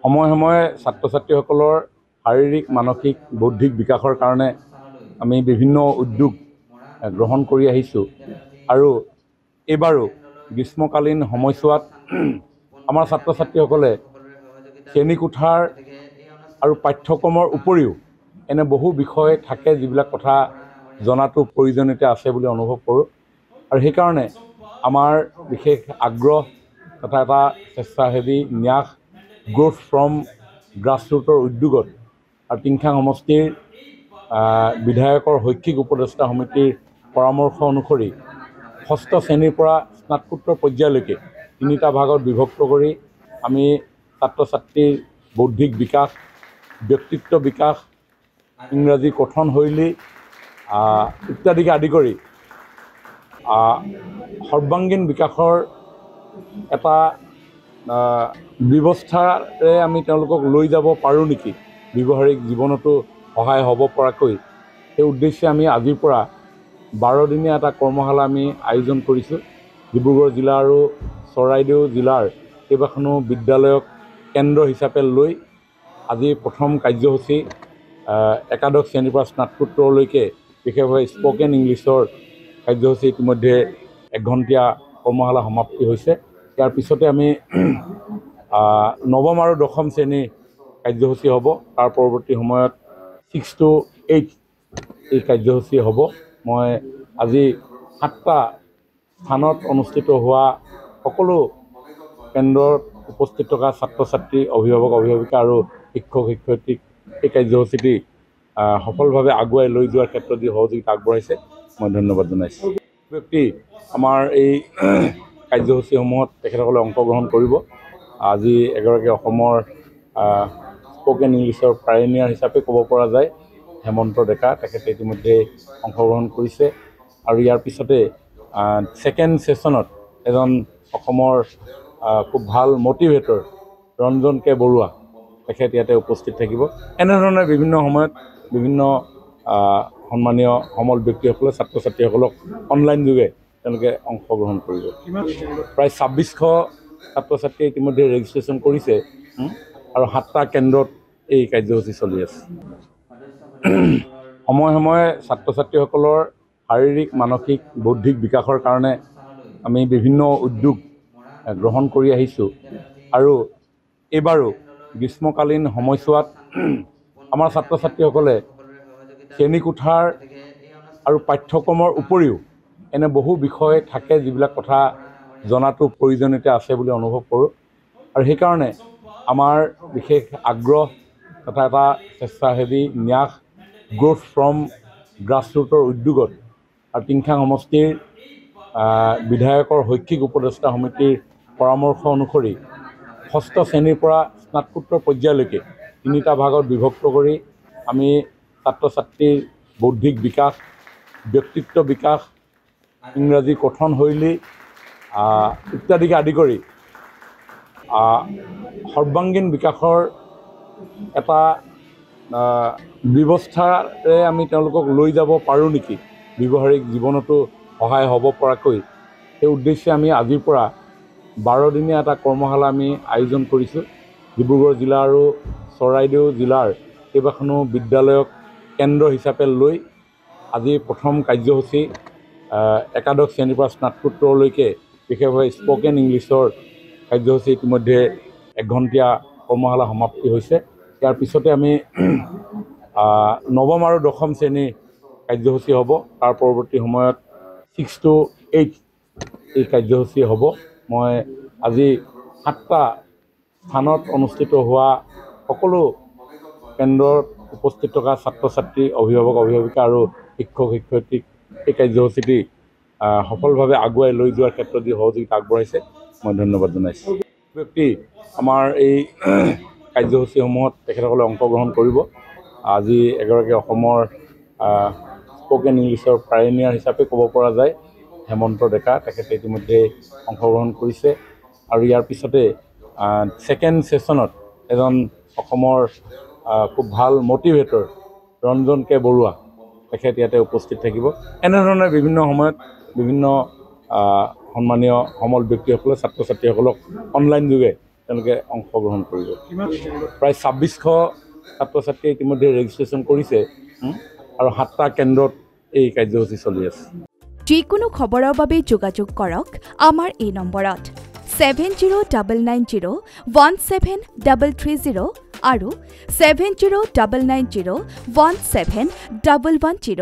সময়ে সময়ে ছাত্ৰ ছাত্ৰীসকলৰ শাৰীৰিক মানসিক বৌদ্ধিক বিকাশৰ কাৰণে আমি বিভিন্ন উদ্যোগ গ্ৰহণ কৰি আহিছোঁ আৰু এইবাৰো গ্ৰীষ্মকালীন সময়ছোৱাত আমাৰ ছাত্ৰ ছাত্ৰীসকলে শ্ৰেণীকোঠাৰ আৰু পাঠ্যক্ৰমৰ উপৰিও এনে বহু বিষয় থাকে যিবিলাক কথা জনাটো প্ৰয়োজনীয়তা আছে বুলি অনুভৱ কৰোঁ আৰু সেইকাৰণে আমাৰ বিশেষ আগ্ৰহ তথা এটা স্বেচ্ছাসেৱী ন্যাস গ্ৰোথ ফ্ৰম গ্ৰাছৰুটৰ উদ্যোগত আৰু টিংখাং সমষ্টিৰ বিধায়কৰ শৈক্ষিক উপদেষ্টা সমিতিৰ পৰামৰ্শ অনুসৰি ষষ্ঠ শ্ৰেণীৰ পৰা স্নাতকোত্তৰ পৰ্যায়লৈকে তিনিটা ভাগত বিভক্ত কৰি আমি ছাত্ৰ ছাত্ৰীৰ বৌদ্ধিক বিকাশ ব্যক্তিত্ব বিকাশ ইংৰাজী কথনশৈলী ইত্যাদিকে আদি কৰি সৰ্বাংগীন বিকাশৰ এটা ব্যৱস্থাৰে আমি তেওঁলোকক লৈ যাব পাৰোঁ নেকি ব্যৱহাৰিক জীৱনতো সহায় হ'ব পৰাকৈ সেই উদ্দেশ্যে আমি আজিৰ পৰা 12 দিনীয়া এটা কৰ্মশালা আমি আয়োজন কৰিছোঁ। ডিব্ৰুগড় জিলা আৰু চৰাইদেউ জিলাৰ কেইবাখনো বিদ্যালয়ক কেন্দ্ৰ হিচাপে লৈ আজি প্ৰথম কাৰ্যসূচী একাদশ শ্ৰেণীৰ পৰা স্নাতকোত্তৰলৈকে বিশেষভাৱে স্পকেন ইংলিছৰ কাৰ্যসূচী ইতিমধ্যে 1 ঘণ্টীয়া কৰ্মশালা সমাপ্তি হৈছে। ইয়াৰ পিছতে আমি নৱম আৰু দশম শ্ৰেণীৰ কাৰ্যসূচী হ'ব। তাৰ পৰৱৰ্তী সময়ত 6 to 8 এই কাৰ্যসূচী হ'ব। মই আজি 7টা স্থানত অনুষ্ঠিত হোৱা সকলো কেন্দ্ৰত উপস্থিত থকা ছাত্ৰ ছাত্ৰী অভিভাৱক অভিভাৱিকা আৰু শিক্ষক শিক্ষয়িত্ৰীক এই কাৰ্যসূচীটি সফলভাৱে আগুৱাই লৈ যোৱাৰ ক্ষেত্ৰত যি সহযোগিতা আগবঢ়াইছে মই ধন্যবাদ জনাইছোঁ। ব্যক্তি আমাৰ এই কাৰ্যসূচীসমূহত তেখেতসকলে অংশগ্ৰহণ কৰিব। আজি এগৰাকী অসমৰ স্পকেন ইংলিছৰ পাইনিয়াৰ হিচাপে ক'ব পৰা যায় হেমন্ত ডেকা, তেখেতে ইতিমধ্যে অংশগ্ৰহণ কৰিছে আৰু ইয়াৰ পিছতে ছেকেণ্ড ছেশ্যনত এজন অসমৰ খুব ভাল মটিভেটৰ ৰঞ্জন কে বৰুৱা তেখেত ইয়াতে উপস্থিত থাকিব। এনেধৰণে বিভিন্ন সময়ত বিভিন্ন সন্মানীয় সমল ব্যক্তিসকলে ছাত্ৰ ছাত্ৰীসকলক অনলাইন যোগে তেওঁলোকে অংশগ্ৰহণ কৰিব। প্ৰায় 2600 ছাত্ৰ ছাত্ৰীয়ে ইতিমধ্যে ৰেজিষ্ট্ৰেশ্যন কৰিছে আৰু 7টা কেন্দ্ৰত এই কাৰ্যসূচী চলি আছে। সময়ে সময়ে ছাত্ৰ ছাত্ৰীসকলৰ শাৰীৰিক মানসিক বৌদ্ধিক বিকাশৰ কাৰণে আমি বিভিন্ন উদ্যোগ গ্ৰহণ কৰি আহিছোঁ আৰু এইবাৰো গ্ৰীষ্মকালীন সময়ছোৱাত আমাৰ ছাত্ৰ ছাত্ৰীসকলে শ্ৰেণীকোঠাৰ আৰু পাঠ্যক্ৰমৰ উপৰিও এনে বহু বিষয় থাকে যিবিলাক কথা জনাটো প্ৰয়োজনীয়তা আছে বুলি অনুভৱ কৰোঁ আৰু সেইকাৰণে আমাৰ বিশেষ আগ্ৰহ তথা এটা স্বেচ্ছাসেৱী ন্যাস গ্ৰোথ ফ্ৰম গ্ৰাছৰুটৰ উদ্যোগত আৰু টিংখাং সমষ্টিৰ বিধায়কৰ শৈক্ষিক উপদেষ্টা সমিতিৰ পৰামৰ্শ অনুসৰি ষষ্ঠ শ্ৰেণীৰ পৰা স্নাতকোত্তৰ পৰ্যায়লৈকে তিনিটা ভাগত বিভক্ত কৰি আমি ছাত্ৰ ছাত্ৰীৰ বৌদ্ধিক বিকাশ ব্যক্তিত্ব বিকাশ ইংৰাজী কথনশৈলী ইত্যাদিকে আদি কৰি সৰ্বাংগীন বিকাশৰ এটা ব্যৱস্থাৰে আমি তেওঁলোকক লৈ যাব পাৰোঁ নেকি ব্যৱহাৰিক জীৱনতো সহায় হ'ব পৰাকৈ সেই উদ্দেশ্যে আমি আজিৰ পৰা 12 দিনীয়া এটা কৰ্মশালা আমি আয়োজন কৰিছোঁ। ডিব্ৰুগড় জিলা আৰু চৰাইদেউ জিলাৰ কেইবাখনো বিদ্যালয়ক কেন্দ্ৰ হিচাপে লৈ আজি প্ৰথম কাৰ্যসূচী একাদশ শ্ৰেণীৰ পৰা স্নাতকোত্তৰলৈকে বিশেষভাৱে স্পকেন ইংলিছৰ কাৰ্যসূচী ইতিমধ্যে 1 ঘণ্টীয়া কৰ্মশালা সমাপ্তি হৈছে। ইয়াৰ পিছতে আমি নৱম আৰু দশম শ্ৰেণীৰ কাৰ্যসূচী হ'ব। তাৰ পৰৱৰ্তী সময়ত 6 to 8 এই কাৰ্যসূচী হ'ব। মই আজি 7টা স্থানত অনুষ্ঠিত হোৱা সকলো কেন্দ্ৰত উপস্থিত থকা ছাত্ৰ ছাত্ৰী অভিভাৱক অভিভাৱিকা আৰু শিক্ষক শিক্ষয়িত্ৰীক এই কাৰ্যসূচীটি সফলভাৱে আগুৱাই লৈ যোৱাৰ ক্ষেত্ৰত যি সহযোগিতা আগবঢ়াইছে মই ধন্যবাদ জনাইছোঁ। ব্যক্তি আমাৰ এই কাৰ্যসূচীসমূহত তেখেতসকলে অংশগ্ৰহণ কৰিব। আজি এগৰাকী অসমৰ স্পকেন ইংলিছৰ পাইনিয়াৰ হিচাপে ক'ব পৰা যায় হেমন্ত ডেকা, তেখেতে ইতিমধ্যে অংশগ্ৰহণ কৰিছে আৰু ইয়াৰ পিছতে ছেকেণ্ড ছেশ্যনত এজন অসমৰ খুব ভাল মটিভেটৰ ৰঞ্জন কে বৰুৱা তেখেত ইয়াতে উপস্থিত থাকিব। এনেধৰণে বিভিন্ন সময়ত বিভিন্ন সন্মানীয় সমল ব্যক্তিসকলে ছাত্ৰ ছাত্ৰীসকলক অনলাইন যোগে তেওঁলোকে অংশগ্ৰহণ কৰিব। প্ৰায় 2600 ছাত্ৰ ছাত্ৰীয়ে ইতিমধ্যে ৰেজিষ্ট্ৰেশ্যন কৰিছে আৰু 7টা কেন্দ্ৰত এই কাৰ্যসূচী চলি আছে। যিকোনো খবৰৰ বাবে যোগাযোগ কৰক আমাৰ এই নম্বৰত 7099017330 আৰু 7099017110।